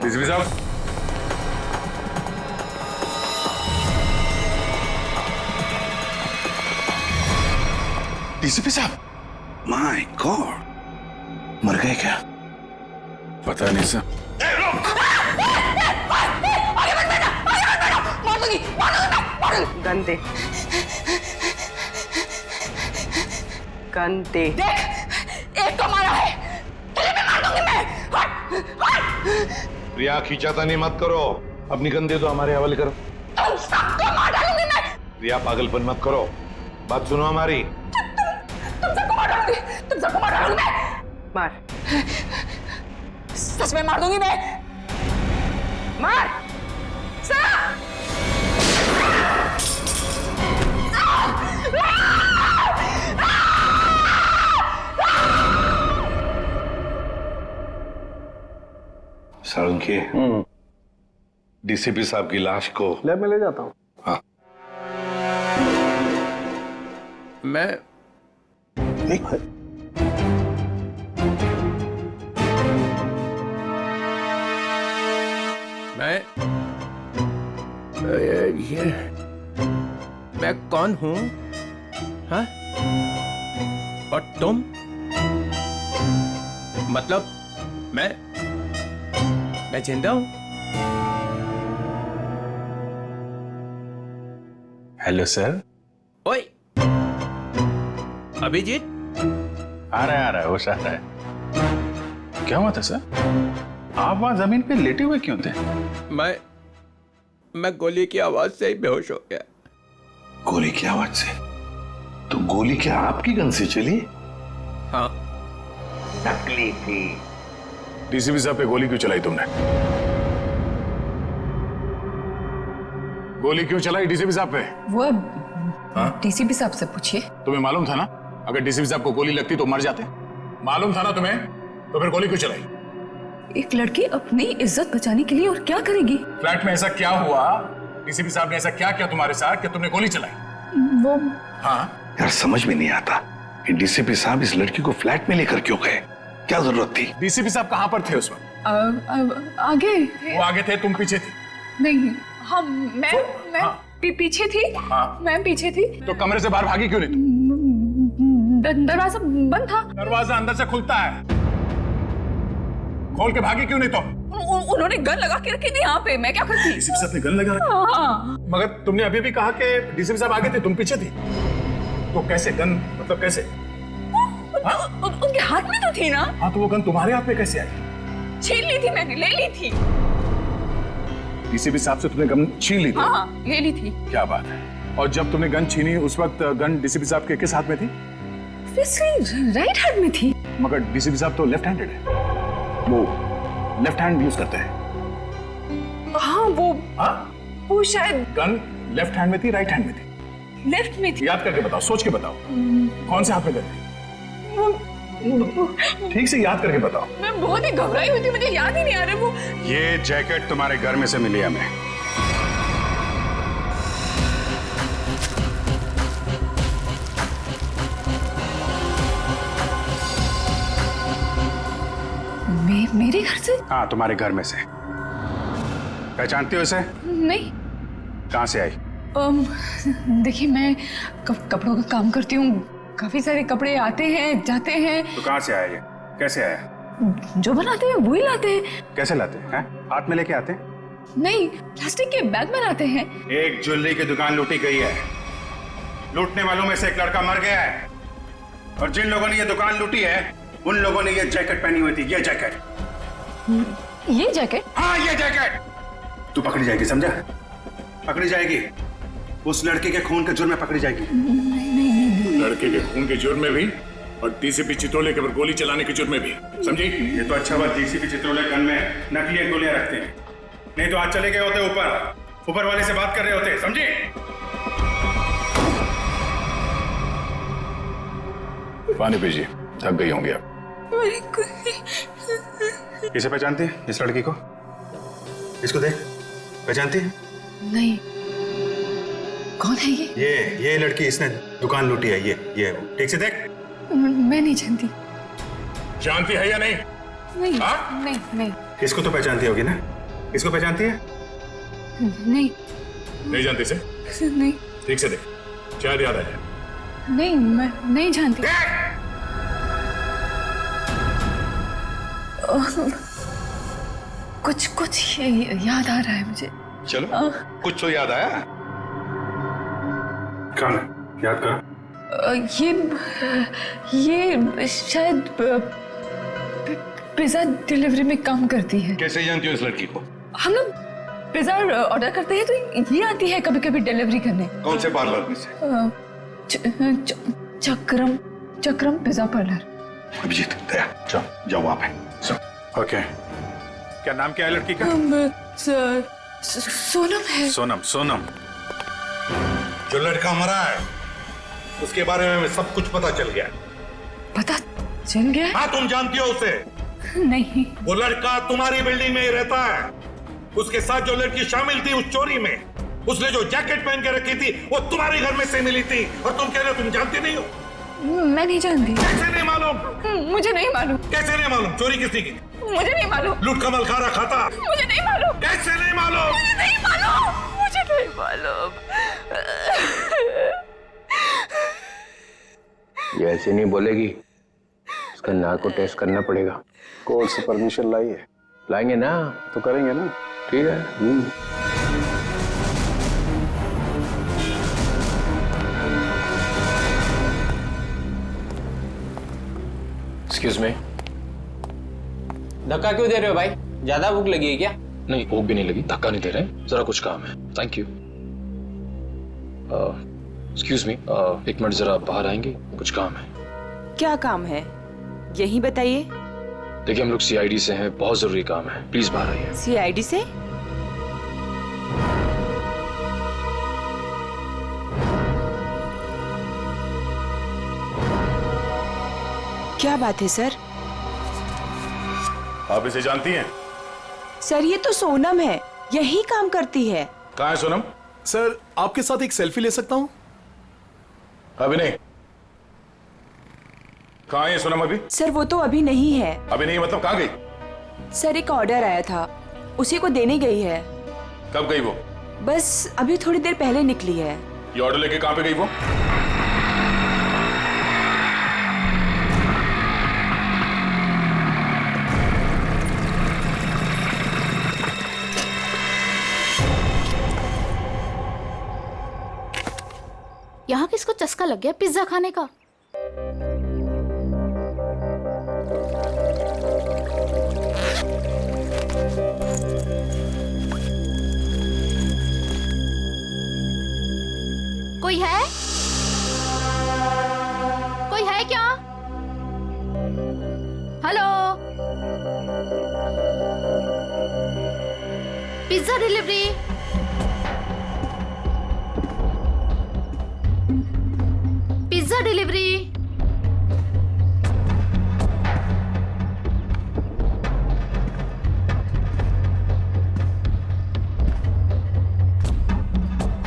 DCP साहब, DCP साहब, my God, मर गए क्या? पता नहीं सर। गन दे, गन दे। देख, एक तो मारा है, तेरे पे मार दूंगी मैं। हट, हट। प्रिया, खींचातानी मत करो, अपनी गन दे दो, हमारे हवाले करो। तुम सबको मार डालूंगी मैं। प्रिया, पागलपन मत करो, बात सुनो हमारी। तुम सबको मार डालूंगी, तुम सबको मार डालूंगी मैं। मार, सच में मार दूंगी मैं। मार, सर। साळुंखे, डीसीपी साहब की लाश को लैब में ले जाता हूँ। हाँ, मैं ये मैं कौन हूं? हाँ? और तुम? मतलब मैं जिंदा हूं? Hello sir. ओए, अभिजीत? आ रहा है, होश आ रहा है। क्या हुआ था सर? आप वहां जमीन पे लेटे हुए क्यों थे? मैं गोली की आवाज से ही बेहोश हो गया। गोली की आवाज से? तो गोली क्या आपकी गन से चली? हाँ। नकली थी। डीसीपी साहब पे गोली क्यों चलाई तुमने? गोली क्यों चलाई डीसीपी साहब पे? वो डीसीपी साहब से पूछिए। तुम्हें मालूम था ना, अगर डीसीपी साहब को गोली लगती तो मर जाते? मालूम था ना तुम्हें, तो फिर गोली क्यों चलाई? एक लड़की अपनी इज्जत बचाने के लिए और क्या करेगी? फ्लैट में ऐसा क्या हुआ? डीसीपी साहब ने ऐसा क्या किया तुम्हारे साथ कि तुमने गोली चलाई? वो हाँ, यार समझ में नहीं आता कि डीसीपी साहब इस लड़की को फ्लैट में लेकर क्यों गए? क्या जरूरत थी? डीसीपी साहब कहाँ पर थे उस वक्त? आगे थे। वो आगे थे, तुम पीछे थी? नहीं, मैं हाँ। पीछे थी। हाँ। मैं पीछे थी। तो कमरे से बाहर भागी क्यों नहीं तुम? दरवाजा बंद था। दरवाजा अंदर से खुलता है, खोल के भागी क्यों नहीं तुम? उन्होंने गन लगा के रखी थी यहाँ पे, मैं क्या करती? डीसीपी साहब ने गन लगा रखी? हाँ। मगर तुमने अभी भी कहा कि डीसीपी साहब आगे थे, तुम पीछे थी, तो कैसे गन, मतलब कैसे? उनके हाथ में तो थी ना। हाँ, तो वो गन तुम्हारे हाथ में कैसे आई? छीन ली थी मैंने, ले ली थी। डीसीपी साहब से तुमने गन छीन ली थी? हाँ, ले ली थी। क्या बात है। और जब तुमने गन छीनी उस वक्त गन डीसीपी साहब के किस हाथ में थी? राइट हैंड में थी। मगर डीसीपी साहब तो लेफ्ट हैंडेड है, वो लेफ्ट हैंड यूज करते हैं। हाँ, वो शायद गन लेफ्ट हैंड में थी, राइट हैंड में थी? लेफ्ट में थी। याद करके बताओ, सोच के बताओ, कौन से हाथ में गन थी? ठीक से याद करके बताओ। मैं बहुत ही घबराई हुई थी, मुझे याद ही नहीं आ रहा। वो ये जैकेट तुम्हारे घर में से मिली हमें। मेरे घर से? हाँ, तुम्हारे घर में से। पहचानती हो इसे? नहीं। कहाँ से आई? देखिए, मैं कपड़ों का काम करती हूँ, काफी सारे कपड़े आते हैं जाते हैं। तो कहाँ से आया ये? कैसे आया? जो बनाते हैं वही लाते हैं। कैसे लाते हैं? हाथ में लेके आते हैं? नहीं, प्लास्टिक के बैग में लाते हैं। एक ज्वेलरी की दुकान लूटी गई है, लूटने वालों में से एक लड़का मर गया है, और जिन लोगों ने ये दुकान लूटी है उन लोगों ने ये जैकेट पहनी हुई थी। ये जैकेट। ये जैकेट? हाँ, ये जैकेट। तू पकड़ी जाएगी, समझा? पकड़ी जाएगी, उस लड़के के खून के जुर्म में पकड़ी जाएगी। नहीं। लड़के के खून के जुर्म में भी और डीसीपी चित्रोले के ऊपर गोली चलाने के जुर्म में भी, समझी? ये तो अच्छा बात, डीसीपी चित्रोले गन में नकली गोलियां रखते हैं, नहीं तो आज चले गए होते ऊपर वाले से बात कर रहे होते, समझी? पानी पीजिए, थक गई होंगी आप। इसे पहचानती है, इस लड़की को? इसको देख, पहचानती है? नहीं। कौन है ये? ये लड़की, इसने दुकान लूटी है। ये ठीक से देख। मैं नहीं जानती। जानती है या नहीं? नहीं हाँ? नहीं नहीं इसको तो पहचानती होगी ना? इसको पहचानती है? नहीं नहीं जानती से? नहीं ठीक से देख, शायद याद आ जाए। नहीं मैं नहीं जानती। कुछ कुछ याद आ रहा है मुझे। चलो कुछ तो याद आया। कौन है? याद करो। ये शायद पिज्जा डिलीवरी में काम करती है। कैसे जानती हो इस लड़की को? हम लोग पिज्जा ऑर्डर करते हैं तो ये आती है कभी कभी डिलीवरी करने। कौन से पार्लर में से? चक्रम पिज्जा पार्लर। अभिजीत, दया, जाओ वहां पे। ओके, क्या नाम क्या है लड़की का? सोनम है। सोनम। सोनम, जो लड़का मरा है उसके बारे में सब कुछ पता चल गया। पता चल गया? हाँ, तुम जानती हो उसे? नहीं। वो लड़का तुम्हारी बिल्डिंग में ही रहता है। उसके साथ जो लड़की शामिल थी उस चोरी में, उसने जो जैकेट पहन के रखी थी वो तुम्हारे घर में से मिली थी, और तुम कह रहे हो तुम जानती नहीं हो? मैं नहीं जानती। कैसे नहीं मालूम? मुझे नहीं मालूम। कैसे नहीं मालूम? चोरी किसने की? मुझे नहीं मालूम। लूट का मल खा रखा था? मुझे नहीं मालूम। कैसे नहीं मालूम? मुझे नहीं मालूम। मुझे नहीं मालूम। ये ऐसे नहीं बोलेगी, उसका नाक को टेस्ट करना पड़ेगा। कोर्ट से परमिशन लाई है? लाएंगे ना तो करेंगे ना। ठीक है। एक्सक्यूज मी, धक्का क्यों दे रहे हो भाई? ज्यादा भूख लगी है क्या? नहीं, भूख भी नहीं लगी, धक्का नहीं दे रहे, जरा कुछ काम है। Thank you. एक्सक्यूज मी, एक मिनट जरा बाहर आएंगे, कुछ काम है। क्या काम है यही बताइए। देखिए, हम लोग सीआईडी से हैं, बहुत जरूरी काम है, प्लीज बाहर आइए। सीआईडी से? क्या बात है सर? आप इसे जानती हैं? सर ये तो सोनम है, यही काम करती है। कहाँ है सोनम? सर आपके साथ एक सेल्फी ले सकता हूं? अभी नहीं। कहाँ है सोनम अभी? सर वो तो अभी नहीं है। अभी नहीं मतलब कहाँ गई? सर एक ऑर्डर आया था, उसी को देने गई है। कब गई वो? बस अभी थोड़ी देर पहले निकली है। ये ऑर्डर लेके कहाँ पे गई वो? यहाँ किसको चस्का लग गया पिज्जा खाने का? कोई है? कोई है क्या? Hello, pizza delivery. Pizza delivery.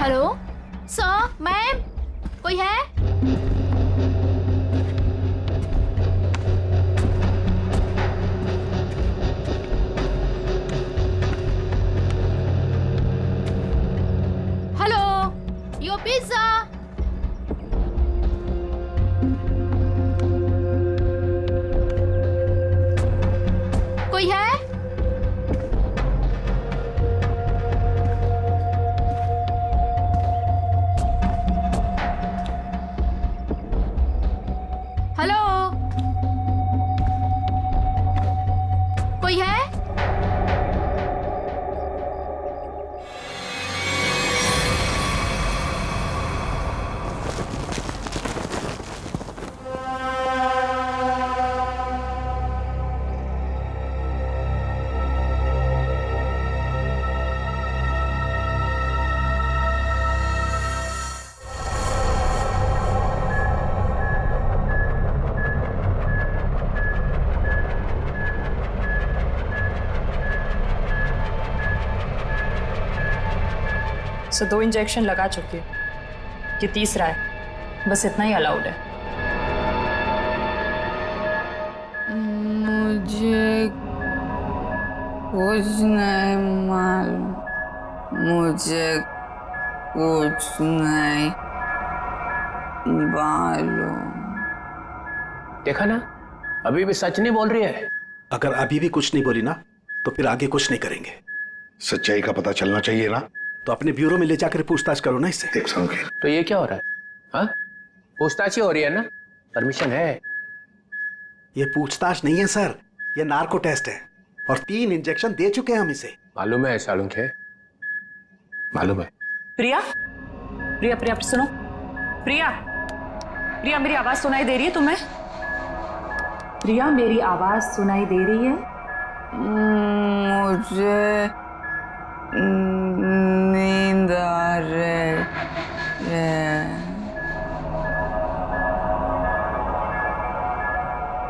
Hello sir, ma'am, कोई है? Hello, your pizza. कोई है? हेलो, कोई है? सो 2 इंजेक्शन लगा चुकी हूँ, ये तीसरा है, बस इतना ही अलाउड है। मुझे कुछ नहीं मालूम, मुझे कुछ नहीं मालूम। देखा ना, अभी भी सच नहीं बोल रही है। अगर अभी भी कुछ नहीं बोली ना तो फिर आगे कुछ नहीं करेंगे। सच्चाई का पता चलना चाहिए ना। तो अपने ब्यूरो में ले जाकर पूछताछ करो ना इससे। देख समझे, तो ये क्या हो रहा है? हाँ, पूछताछ ही हो रही है ना, परमिशन है। ये पूछताछ नहीं है सर, ये नार्को टेस्ट है और 3 इंजेक्शन दे चुके हैं हम इसे। मालूम है सालुंखे, मालूम है। प्रिया प्रिया प्रिया सुनो, प्रिया प्रिया मेरी आवाज सुनाई दे रही है तुम्हें? प्रिया मेरी आवाज सुनाई दे रही है? मुझे नींद आ रही है।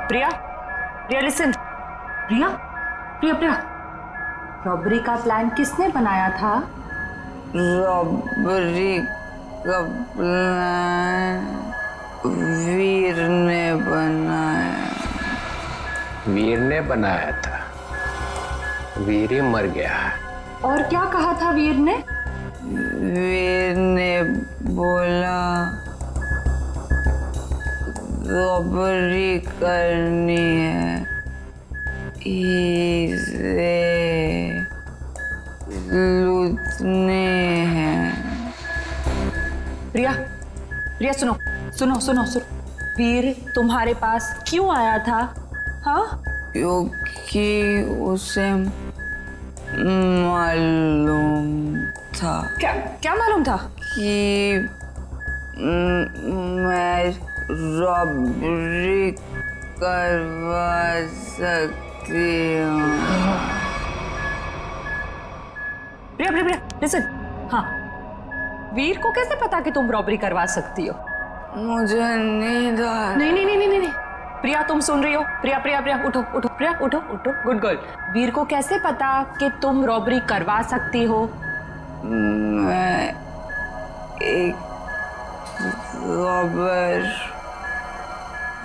प्रिया प्रिया लिसन, प्रिया प्रिया प्रिया, रॉबरी का प्लान किसने बनाया था? रॉबरी का प्लान वीर ने बनाया। वीर ने बनाया था? वीर ही मर गया। और क्या कहा था वीर ने? वीर ने बोला रॉबरी करनी है, इसे लूटने हैं। प्रिया प्रिया सुनो सुनो सुनो सुनो, वीर तुम्हारे पास क्यों आया था? हाँ, क्योंकि उसे मालूम था। क्या क्या मालूम था? कि मैं रॉबरी करवा सकती हूँ। प्रिया प्रिया प्रिया लिसन, हाँ, वीर को कैसे पता कि तुम रॉबरी करवा सकती हो? मुझे नींद आ नहीं नहीं नहीं नहीं नहीं, प्रिया तुम सुन रही हो? प्रिया प्रिया प्रिया उठो उठो, प्रिया उठो उठो, गुड गर्ल। वीर को कैसे पता कि तुम रॉबरी करवा सकती हो? मैं एक रॉबर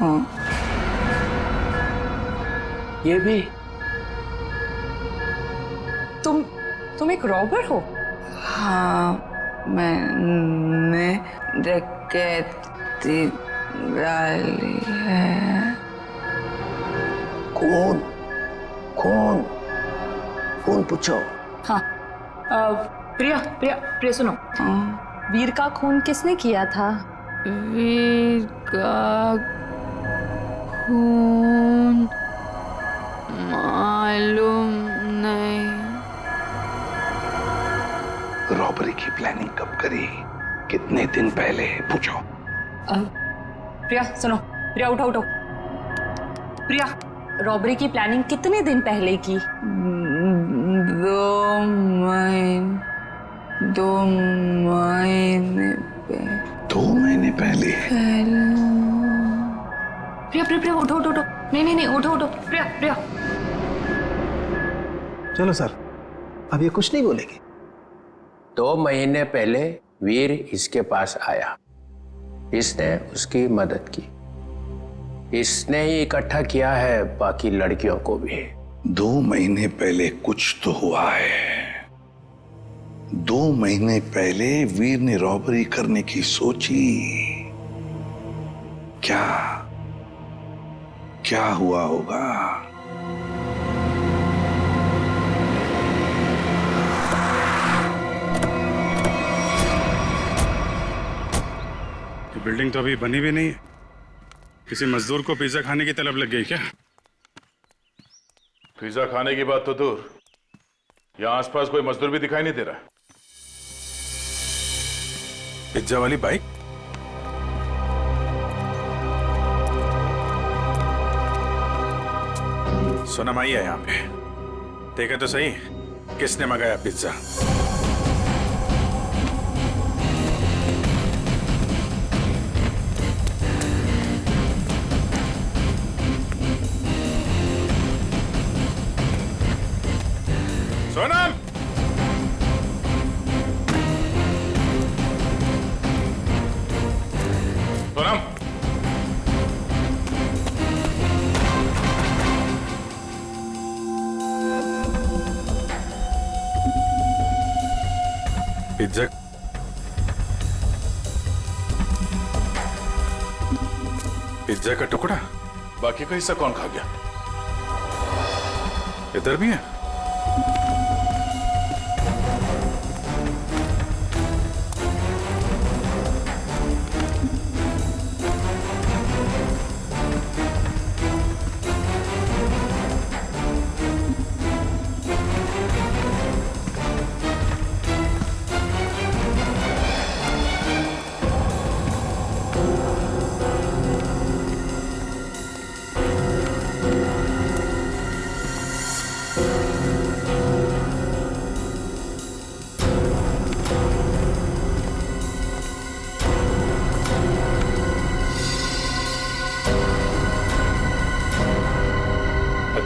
हूँ। ये भी? तुम एक रॉबर हो? हाँ, मैंने डकैती डाली है। कौन कौन कौन पूछो? हाँ, प्रिया प्रिया प्रिया सुनो, वीर का खून किसने किया था? वीर का खून मालूम नहीं। रॉबरी की प्लानिंग कब करी, कितने दिन पहले, पूछो। प्रिया सुनो, प्रिया उठो उठो। प्रिया, रॉबरी की प्लानिंग कितने दिन पहले की? 2 महीने पहले। 2 महीने पहले? प्रिया प्रिया प्रिया उठो उठो उठो, नहीं नहीं नहीं उठो उठो, प्रिया प्रिया। चलो सर, अब ये कुछ नहीं बोलेगी। 2 महीने पहले वीर इसके पास आया, इसने उसकी मदद की, इसने ही इकट्ठा किया है बाकी लड़कियों को भी। 2 महीने पहले कुछ तो हुआ है। 2 महीने पहले वीर ने रॉबरी करने की सोची। क्या क्या हुआ होगा? बिल्डिंग तो अभी बनी भी नहीं है। किसी मजदूर को पिज्जा खाने की तलब लग गई क्या? पिज्जा खाने की बात तो दूर, यहाँ आसपास कोई मजदूर भी दिखाई नहीं दे रहा। पिज्जा वाली बाइक? सोनम आई है यहाँ पे, देखा तो सही किसने मंगाया pizza. Sonam, Sonam, pizza pizza का टुकड़ा, बाकी का हिस्सा कौन खा गया? इधर भी है।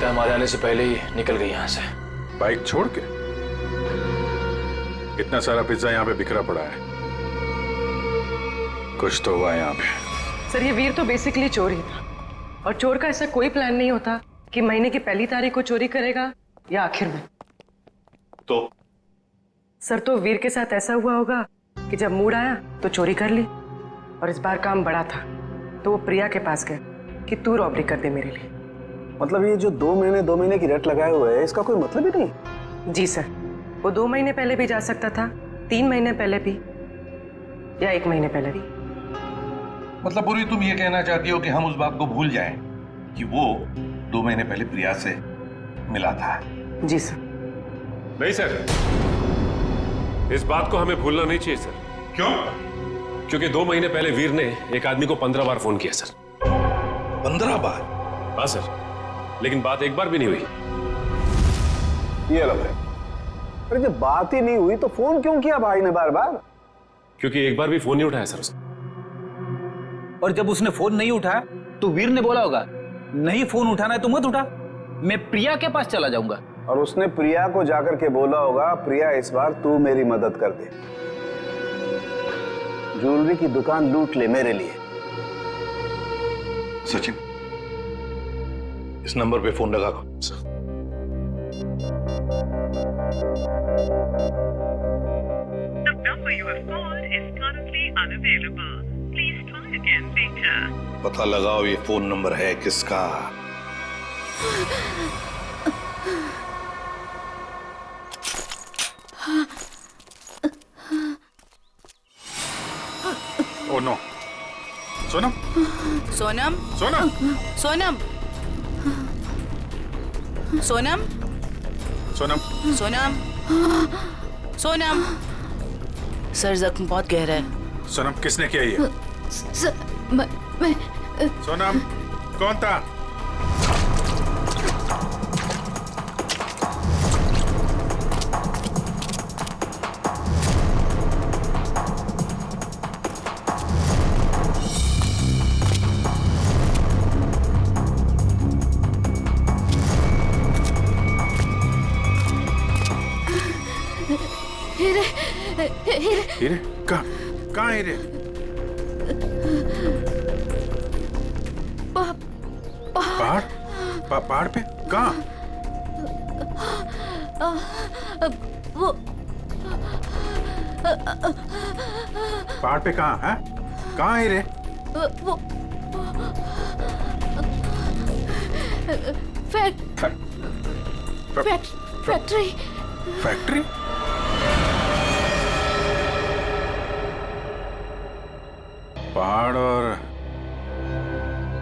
हमारे आने से पहले ही निकल गई यहाँ से। बाइक छोड़ के? इतना सारा पिज्जा यहाँ पे बिखरा पड़ा है, कुछ तो हुआ यहाँ पे। सर ये वीर तो बेसिकली चोर ही था, और चोर का ऐसा कोई प्लान नहीं होता कि महीने की पहली तारीख को चोरी करेगा या आखिर में। तो सर तो वीर के साथ ऐसा हुआ होगा कि जब मूड आया तो चोरी कर ली, और इस बार काम बड़ा था तो वो प्रिया के पास गए कि तू रॉबरी कर दे मेरे लिए। मतलब ये जो 2 महीने की रट लगाए हुए है, इसका कोई मतलब ही नहीं? जी सर, वो 2 महीने पहले भी जा सकता था, 3 महीने पहले भी, या 1 महीने पहले भी। मतलब पूरी तुम ये कहना चाहती हो कि हम उस बात को भूल जाएं कि वो 2 महीने पहले प्रिया से मिला था? जी सर। नहीं सर, इस बात को हमें भूलना नहीं चाहिए सर। क्यों? क्योंकि 2 महीने पहले वीर ने एक आदमी को 15 बार फोन किया सर। 15 बार? हाँ सर, लेकिन बात एक बार भी नहीं हुई। ये अलग है। अरे जब बात ही नहीं हुई तो फोन क्यों किया भाई ने बार बार? क्योंकि एक बार भी फोन नहीं उठाया सर उसने। और जब उसने फोन नहीं उठाया तो वीर ने बोला होगा नहीं फोन उठाना है तो मत उठा, मैं प्रिया के पास चला जाऊंगा। और उसने प्रिया को जाकर के बोला होगा, प्रिया इस बार तू मेरी मदद कर दे, ज्वेलरी की दुकान लूट ले मेरे लिए। सचिन, इस नंबर पे फोन लगा। पता लगाओ ये फोन नंबर है किसका। Oh no. Sonam? Sonam? Sonam? Sonam? Sonam? Sonam? Sonam? Sonam? Sir जख्म बहुत गहरा है। सोनम किसने किया ये? मैं सोनम कौन था? हीरे? कहाँ हीरे? पहाड़? पहाड़ पे? कहाँ? वो पहाड़ पे कहाँ है? कहाँ हीरे? वो फैक्ट्री। फैक्ट्री? पहाड़ और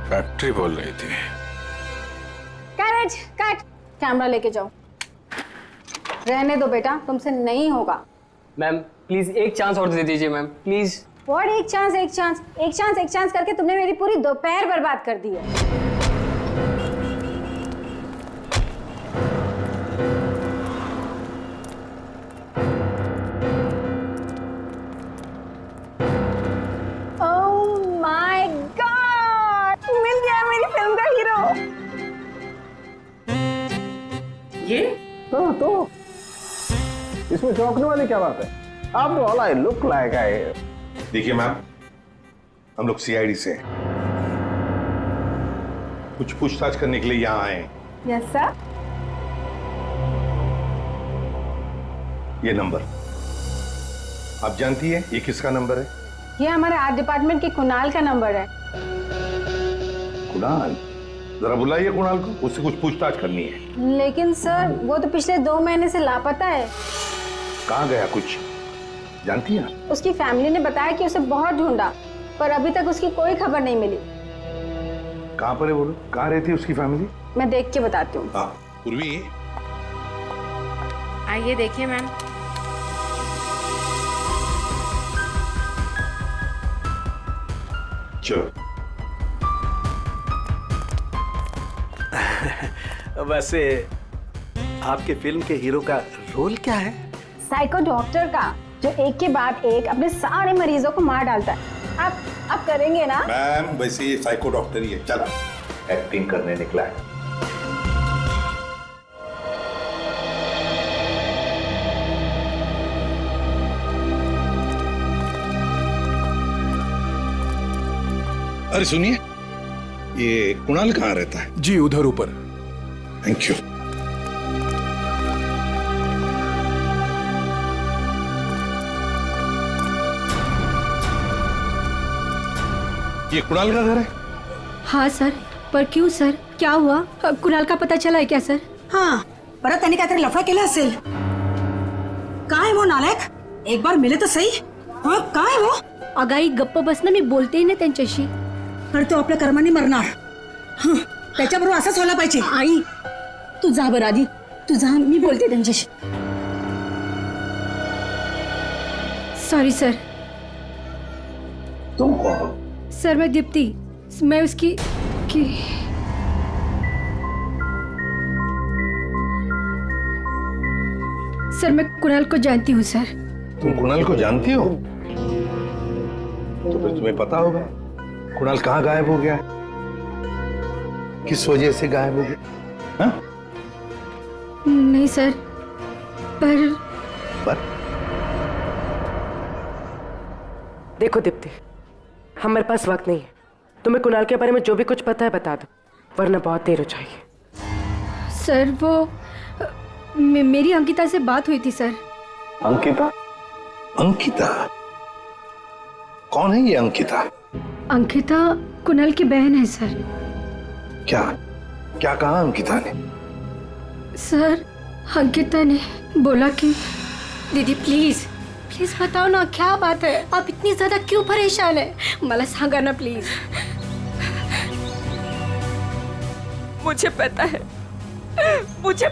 फैक्ट्री बोल रही थी। करेज, कट, कैमरा लेके जाओ। रहने दो बेटा, तुमसे नहीं होगा। मैम प्लीज एक चांस और दे दीजिए मैम, प्लीज। व्हाट एक चांस करके तुमने मेरी पूरी दोपहर बर्बाद कर दी है। ओह माय गॉड, मिल गया मेरी फिल्म का हीरो। ये? हाँ तो इसमें चौंकने वाली क्या बात है? आप all I look like I. देखिए मैम, हम लोग सीआईडी से हैं। कुछ पूछताछ करने के लिए यहाँ आए हैं। Yes sir. ये नंबर आप जानती है ये किसका नंबर है? ये हमारे आर्ट डिपार्टमेंट के कुणाल का नंबर है। कुणाल? जरा बुलाइए कुणाल को, उससे कुछ पूछताछ करनी है। लेकिन सर वो तो पिछले 2 महीने से लापता है। कहाँ गया कुछ जानती है? उसकी फैमिली ने बताया कि उसे बहुत ढूंढा, पर अभी तक उसकी कोई खबर नहीं मिली। कहाँ पर है बोलो? कहाँ रहती है उसकी फैमिली? मैं देख के बताती हूँ। हाँ पूर्वी, आइए देखिए मैम। चलो। वैसे आपके फिल्म के हीरो का रोल क्या है? साइको डॉक्टर का, जो एक के बाद एक अपने सारे मरीजों को मार डालता है। आप करेंगे ना? मैम वैसे ये साइको डॉक्टर ही है, चला एक्टिंग करने निकला है। अरे सुनिए, ये कुणाल कहाँ रहता है? जी उधर ऊपर। Thank you. ये कुणाल का घर है? हाँ सर, पर क्यों सर, क्या हुआ? कुणाल का पता चला है क्या सर? हां, परत त्यांनी काहीतरी लफडा केला असेल. काय वो नालायक? एक बार मिले तो सही. हां, काय वो? अगाई गप्प बस ना, मी बोलते ना त्यांच्याशी. पर तो आपल्या कर्माने मरणार. हं, त्याच्याबरोबर असंच व्हायला पाहिजे. आई, तू जा बरं आधी. तू जा, मी बोलते त्यांच्याशी. Sorry sir. तुम कौन हो? सर मैं दीप्ति, मैं उसकी सर मैं कुणाल को जानती हूँ सर। तुम कुणाल को जानती हो? तो फिर तुम्हें पता होगा कुणाल कहाँ गायब हो गया, किस वजह से गायब हो गया? हाँ? नहीं सर, पर देखो दीप्ति, हमारे पास वक्त नहीं है। तुम्हें कुणाल के बारे में जो भी कुछ पता है बता दो, वरना बहुत देर हो जाएगी। सर वो मेरी अंकिता से बात हुई थी सर। अंकिता? अंकिता कौन है ये अंकिता? अंकिता कुणाल की बहन है सर। क्या क्या कहा अंकिता ने? सर अंकिता ने बोला कि दीदी प्लीज प्लीज बताओ ना क्या बात है, आप इतनी ज्यादा क्यों परेशान है, मला सांगा ना प्लीज। मुझे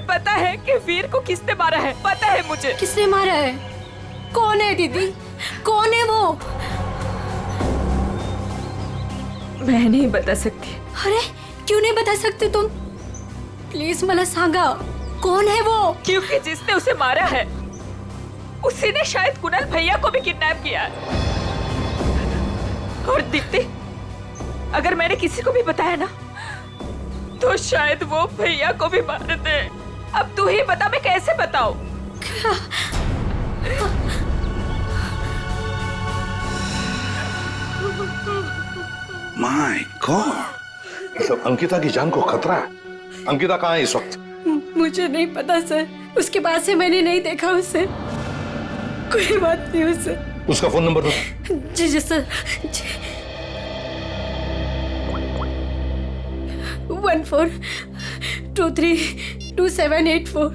पता है कि वीर को किसने मारा है, पता है मुझे। किसने मारा है? कौन है दीदी, कौन है वो? मैं नहीं बता सकती। अरे क्यों नहीं बता सकते तुम? प्लीज मला सांगा कौन है वो? क्योंकि जिसने उसे मारा है उसी ने शायद कुणाल भैया को भी किडनैप किया है। और दीप्ति, अगर मैंने किसी को भी बताया ना तो शायद वो भैया को भी मार दे। अब तू ही बता, मैं कैसे बताऊं? माय गॉड, मतलब अंकिता की जान को खतरा है। अंकिता कहाँ है इस वक्त? मुझे नहीं पता सर, उसके बाद से मैंने नहीं देखा उसे। कोई बात नहीं उससे। उसका फोन नंबर दो। जी जी सर। 14232784।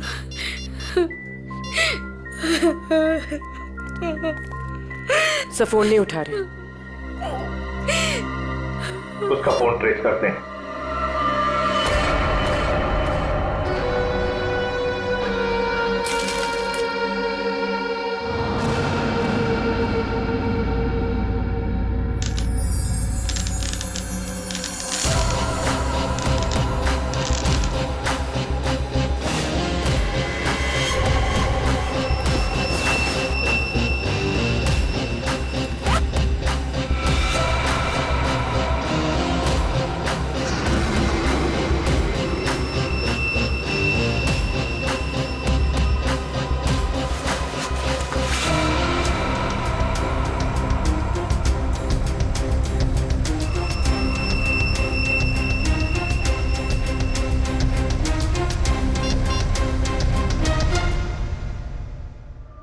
सर फोन नहीं उठा रहे। उसका फोन ट्रेस करते हैं।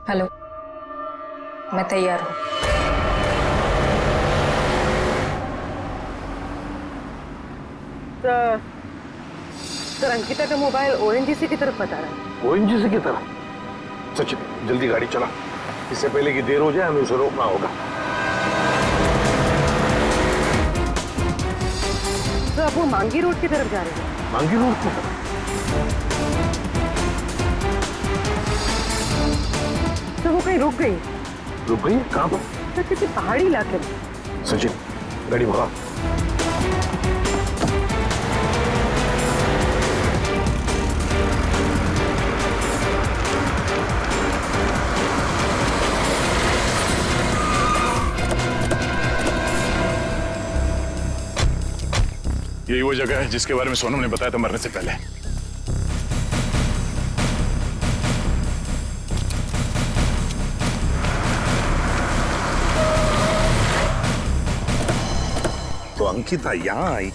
हेलो। मैं तैयार हूँ। सर अंकिता का मोबाइल ओएनजीसी की तरफ बता रहा है। ओएनजीसी की तरफ? सचिन जल्दी गाड़ी चला, इससे पहले कि देर हो जाए हमें उसे रोकना होगा। तो आप वो मांगी रोड की तरफ जा रहे हैं? मांगी रोड की तरफ? तो वो कहीं रुक गई? रुक गई? कहाँ पर? तो किसी पहाड़ी इलाके में। सचिन गाड़ी भगा। यही वो जगह है जिसके बारे में सोनम ने बताया था मरने से पहले। तो अंकिता यहाँ आई।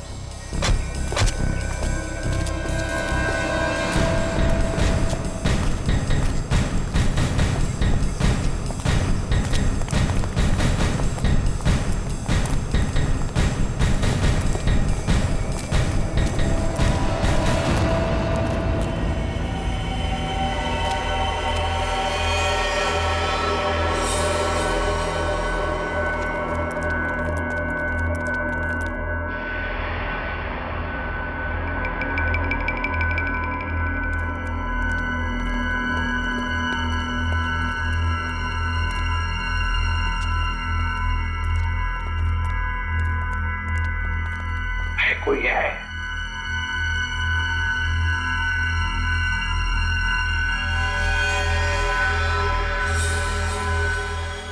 कोई है?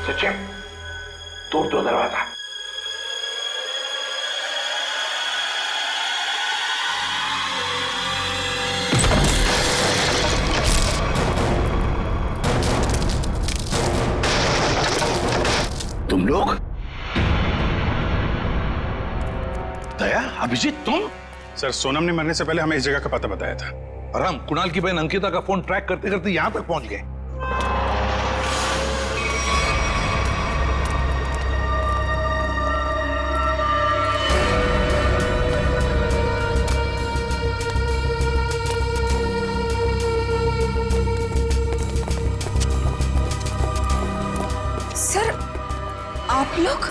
सचिन तोड़ दो दरवाजा। तुम लोग? दया, अभिजीत तुम? सर सोनम ने मरने से पहले हमें इस जगह का पता बताया था और हम कुणाल की बहन अंकिता का फोन ट्रैक करते करते यहां तक पहुंच गए। सर आप लोग?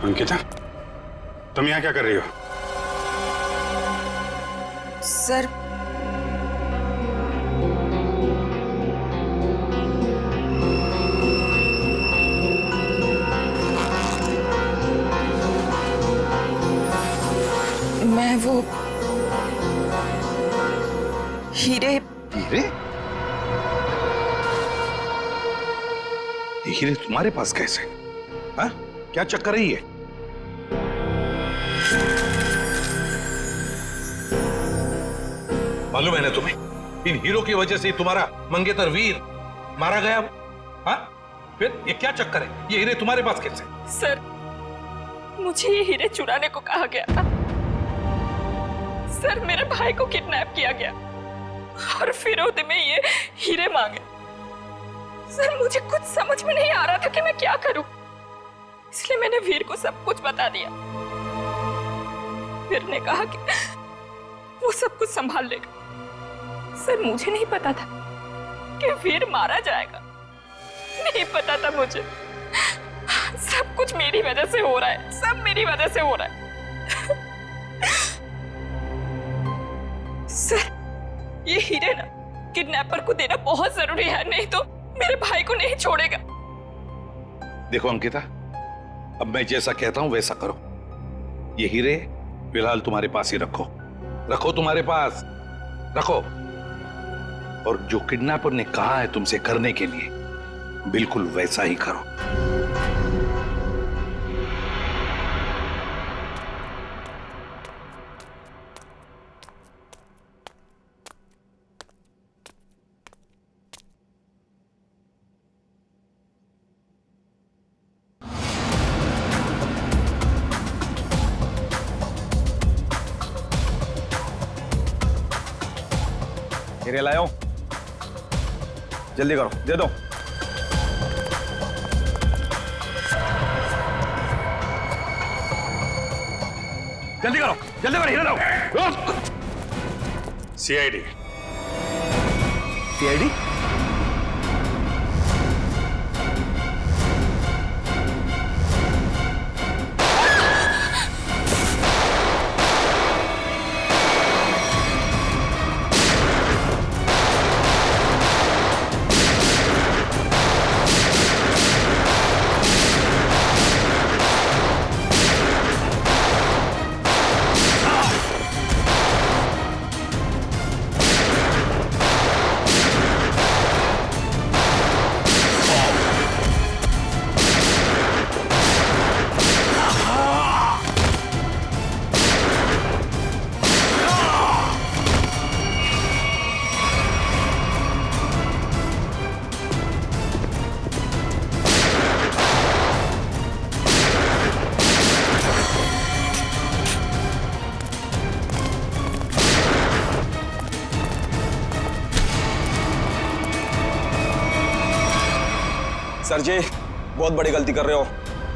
अंकिता तुम यहाँ क्या कर रही हो? सर मैं वो हीरे। हीरे? ये हीरे तुम्हारे पास कैसे? हाँ? क्या चक्कर है ये? मालूम है ना तुम्हें, इन हीरो की वजह से तुम्हारा मंगेतर वीर मारा गया। हाँ? फिर ये क्या चक्कर है? ये हीरे तुम्हारे पास कैसे? सर मुझे ये हीरे चुराने को कहा गया था। सर मेरे भाई को किडनैप किया गया और फिरौती में ये हीरे मांगे। सर मुझे कुछ समझ में नहीं आ रहा था कि मैं क्या करूं, इसलिए मैंने वीर को सब कुछ बता दिया। वीर ने कहा कि वो सब कुछ संभाल लेगा। सर मुझे नहीं पता था कि वीर मारा जाएगा, नहीं पता था मुझे। सब कुछ मेरी वजह से हो रहा है, सब मेरी वजह से हो रहा है। सर ये हीरे ना किडनैपर को देना बहुत जरूरी है, नहीं तो मेरे भाई को नहीं छोड़ेगा। देखो अंकिता, अब मैं जैसा कहता हूं वैसा करो। ये हीरे फिलहाल तुम्हारे पास ही रखो, रखो तुम्हारे पास रखो। और जो किडनैपर ने कहा है तुमसे करने के लिए, बिल्कुल वैसा ही करो। हीरे लाओ, जल्दी करो, दे दो। जल्दी करो, जल्दी करो, हीरा लाओ। सीआईडी। सीआईडी? सर जी, बहुत बड़ी गलती कर रहे हो,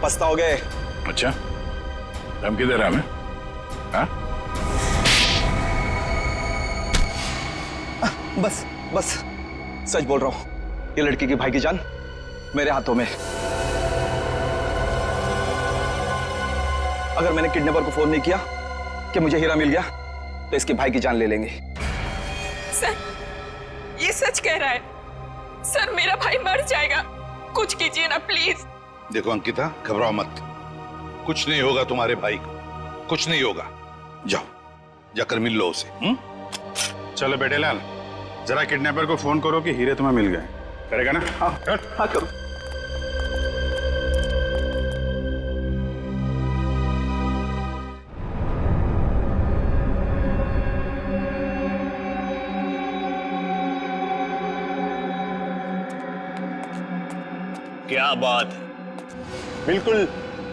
पछताओगे। अच्छा, धमकी दे रहा है हमें? हाँ? बस बस सच बोल रहा हूं, ये लड़की की भाई की जान मेरे हाथों में। अगर मैंने किडनैपर को फोन नहीं किया कि मुझे हीरा मिल गया तो इसके भाई की जान ले लेंगे। सर, ये सच कह रहा है। सर, मेरा भाई मर जाएगा, कुछ कीजिए ना प्लीज। देखो अंकिता, घबराओ मत, कुछ नहीं होगा तुम्हारे भाई को, कुछ नहीं होगा। जाओ, जाकर मिल लो उसे। चलो बेटे लाल, जरा किडनैपर को फोन करो कि हीरे तुम्हें मिल गए। करेगा ना? हाँ करो। क्या बात है, बिल्कुल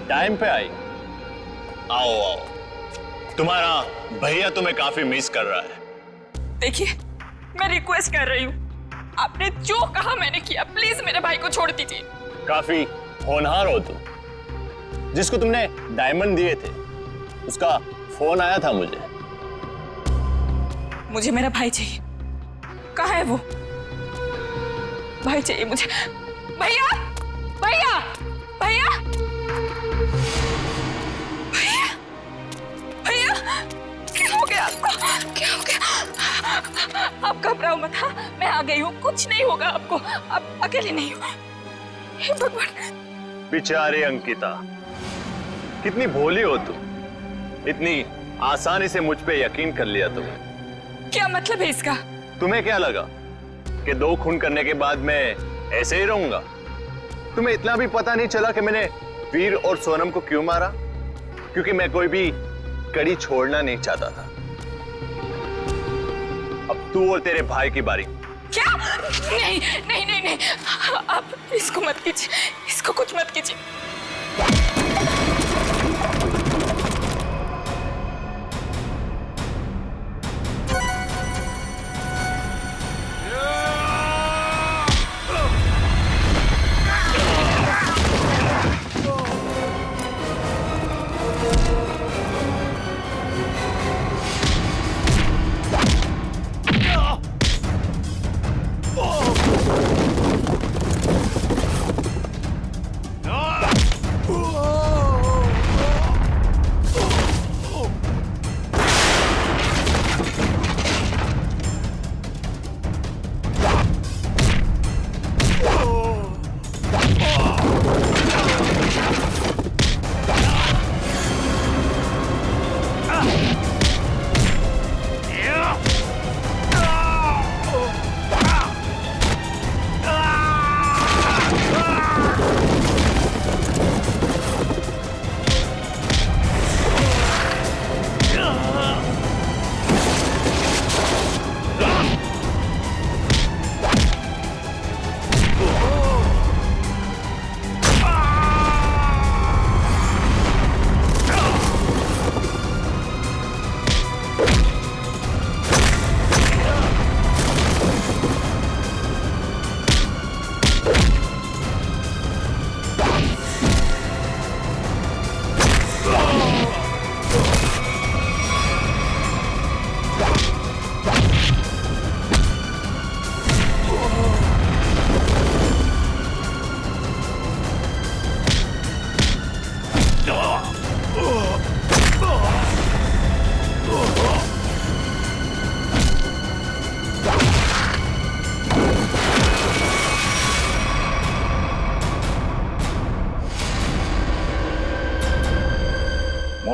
टाइम पे आई। आओ आओ, तुम्हारा भैया तुम्हें काफी मिस कर रहा है। देखिए, मैं रिक्वेस्ट कर रही हूँ, आपने जो कहा मैंने किया, प्लीज मेरे भाई को छोड़ दीजिए। काफी होनहार हो तुम। जिसको तुमने डायमंड दिए थे उसका फोन आया था मुझे। मुझे मेरा भाई चाहिए। कहाँ है वो? भाई चाहिए मुझे। भैया, भैया, भैया, भैया, भैया, क्या हो गया आपको? क्या हो गया? आप घबराओ मत। हाँ, मैं आ गई हूँ, कुछ नहीं होगा आपको, आप अकेले नहीं हो। हे भगवान। बेचारी अंकिता, कितनी भोली हो तुम, इतनी आसानी से मुझ पे यकीन कर लिया तुमने। क्या मतलब है इसका? तुम्हें क्या लगा कि 2 खून करने के बाद मैं ऐसे ही रहूंगा? तुम्हें इतना भी पता नहीं चला कि मैंने वीर और सोनम को क्यों मारा? क्योंकि मैं कोई भी कड़ी छोड़ना नहीं चाहता था। अब तू और तेरे भाई की बारी। क्या? नहीं नहीं नहीं नहीं, आप इसको मत कीजिए, इसको कुछ मत कीजिए।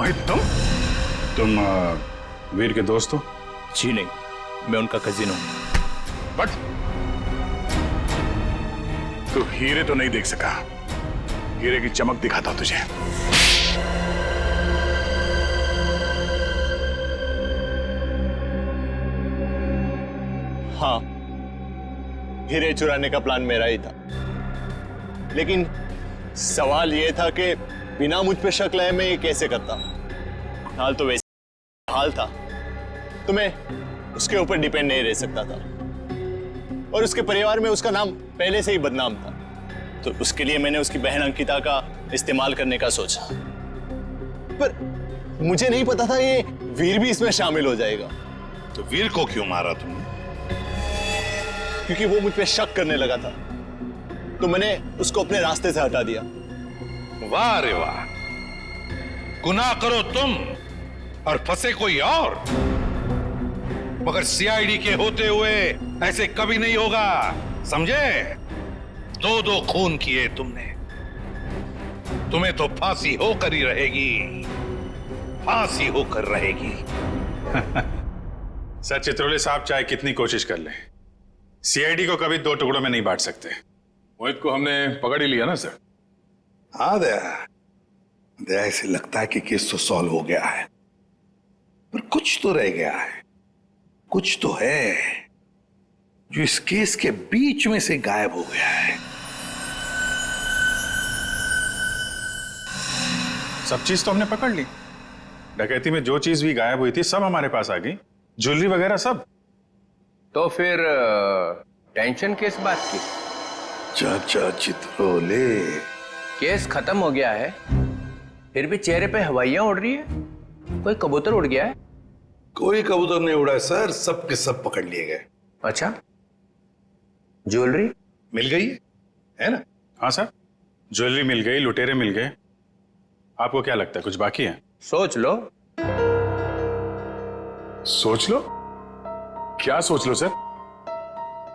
मोहित तुम वीर के दोस्त हो? जी नहीं, मैं उनका कजिन हूं। बट तू हीरे तो नहीं देख सका। हीरे की चमक दिखाता हूं तुझे। हाँ, हीरे चुराने का प्लान मेरा ही था, लेकिन सवाल यह था कि बिना मुझ पे शक लाए मैं ये कैसे करता। हाल तो वैसे हाल था, तो मैं उसके ऊपर डिपेंड नहीं रह सकता था, और उसके परिवार में उसका नाम पहले से ही बदनाम था, तो उसके लिए मैंने उसकी बहन अंकिता का इस्तेमाल करने का सोचा। पर मुझे नहीं पता था ये वीर भी इसमें शामिल हो जाएगा। तो वीर को क्यों मारा तुमने? क्योंकि वो मुझ पे शक करने लगा था, तो मैंने उसको अपने रास्ते से हटा दिया। वाह रे वाह, गुनाह करो तुम और फंसे कोई और, मगर सीआईडी के होते हुए ऐसे कभी नहीं होगा, समझे? 2-2 खून किए तुमने, तुम्हें तो फांसी होकर ही रहेगी, फांसी होकर रहेगी। सर चित्रोले साहब चाहे कितनी कोशिश कर ले, सीआईडी को कभी 2 टुकड़ों में नहीं बांट सकते। मोहित को हमने पकड़ ही लिया ना सर। हाँ दया, ऐसे लगता है कि केस तो सॉल्व हो गया है, पर कुछ तो रह गया है, कुछ तो है जो इस केस के बीच में से गायब हो गया है। सब चीज तो हमने पकड़ ली। डकैती में जो चीज भी गायब हुई थी सब हमारे पास आ गई, ज्वेलरी वगैरह सब। तो फिर टेंशन किस बात की? चाचा चित्रोले, केस खत्म हो गया है, फिर भी चेहरे पे हवाइयां उड़ रही है। कोई कबूतर उड़ गया है? कोई कबूतर नहीं उड़ा सर, सब के सब पकड़ लिए गए। अच्छा, ज्वेलरी मिल गई है ना? हाँ सर, ज्वेलरी मिल गई, लुटेरे मिल गए। आपको क्या लगता है कुछ बाकी है? सोच लो। सोच लो? क्या सोच लो सर?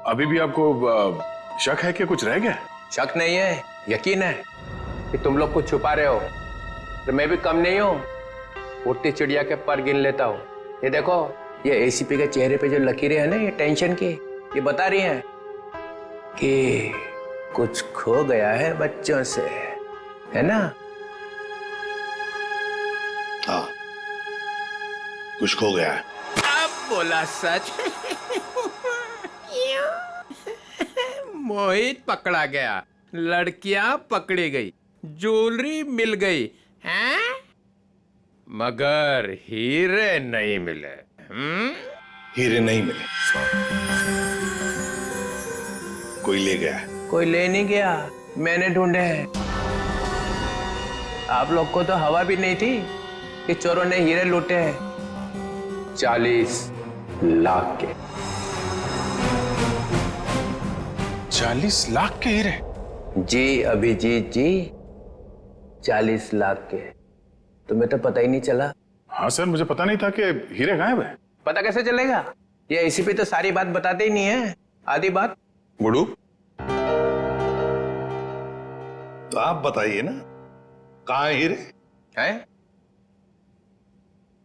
अभी भी आपको शक है कि कुछ रह गया? शक नहीं है, यकीन है कि तुम लोग कुछ छुपा रहे हो। तो मैं भी कम नहीं हूं, उड़ती चिड़िया के पर गिन लेता हूं। ये देखो, ये एसीपी के चेहरे पे जो लकीरें हैं ना, ये टेंशन की, ये बता रही हैं कि कुछ खो गया है बच्चों से, है ना? हाँ, कुछ खो गया है। अब बोला सच। मोहित पकड़ा गया, लड़कियां पकड़ी गई, ज्वेलरी मिल गई, हैं? मगर हीरे नहीं मिले। हीरे नहीं मिले, कोई ले गया है। कोई ले नहीं गया, मैंने ढूंढे हैं। आप लोग को तो हवा भी नहीं थी कि चोरों ने हीरे लूटे हैं। 40 लाख के। 40 लाख के हीरे? जी अभिजीत जी, 40 लाख के। तुम्हें तो पता ही नहीं चला। हाँ सर, मुझे पता नहीं था कि हीरे गायब है। पता कैसे चलेगा? ये एसीपी तो सारी बात बताते ही नहीं है, आधी बात। गुडू, तो आप बताइए ना, कहाँ है हीरे? हैं?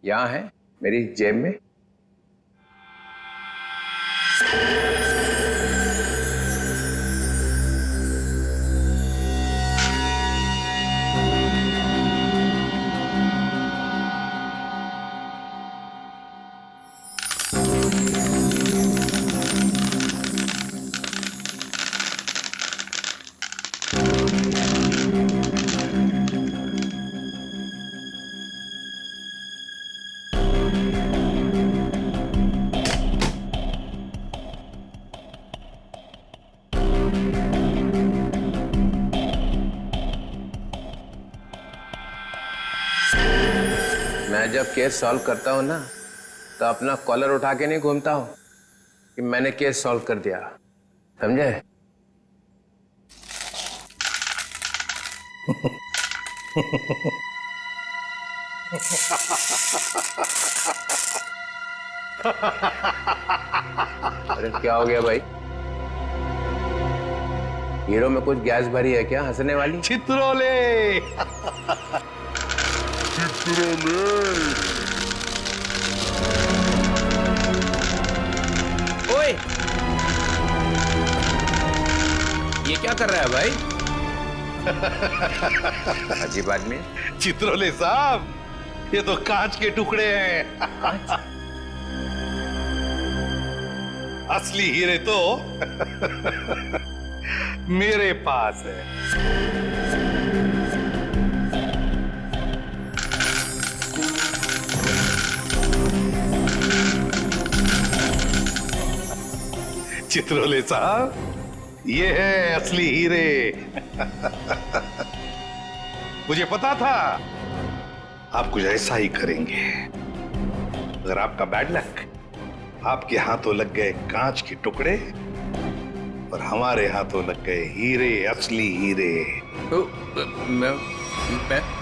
यहां है, मेरी जेब में। मैं जब केस सॉल्व करता हूं ना, तो अपना कॉलर उठा के नहीं घूमता हूं कि मैंने केस सॉल्व कर दिया, समझे? अरे क्या हो गया भाई? हीरो में कुछ गैस भरी है क्या हंसने वाली? चित्रोले। ओए, ये क्या कर रहा है भाई? अजीब आदमी। चित्रोले साहब, ये तो कांच के टुकड़े हैं। असली हीरे तो मेरे पास है। चित्रोले साहब, ये है असली हीरे। मुझे पता था आप कुछ ऐसा ही करेंगे। अगर आपका बैड लक, आपके हाथों लग गए कांच के टुकड़े और हमारे हाथों लग गए हीरे, असली हीरे।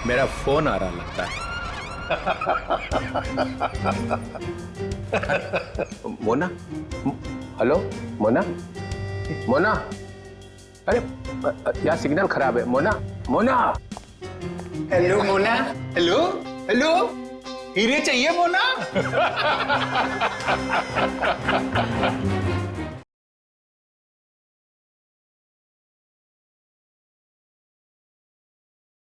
मेरा फोन आ रहा लगता है। मोना, हेलो मोना, मोना, अरे यार सिग्नल खराब है। Mona, Mona. Hello Mona, hello hello, हीरे चाहिए मोना?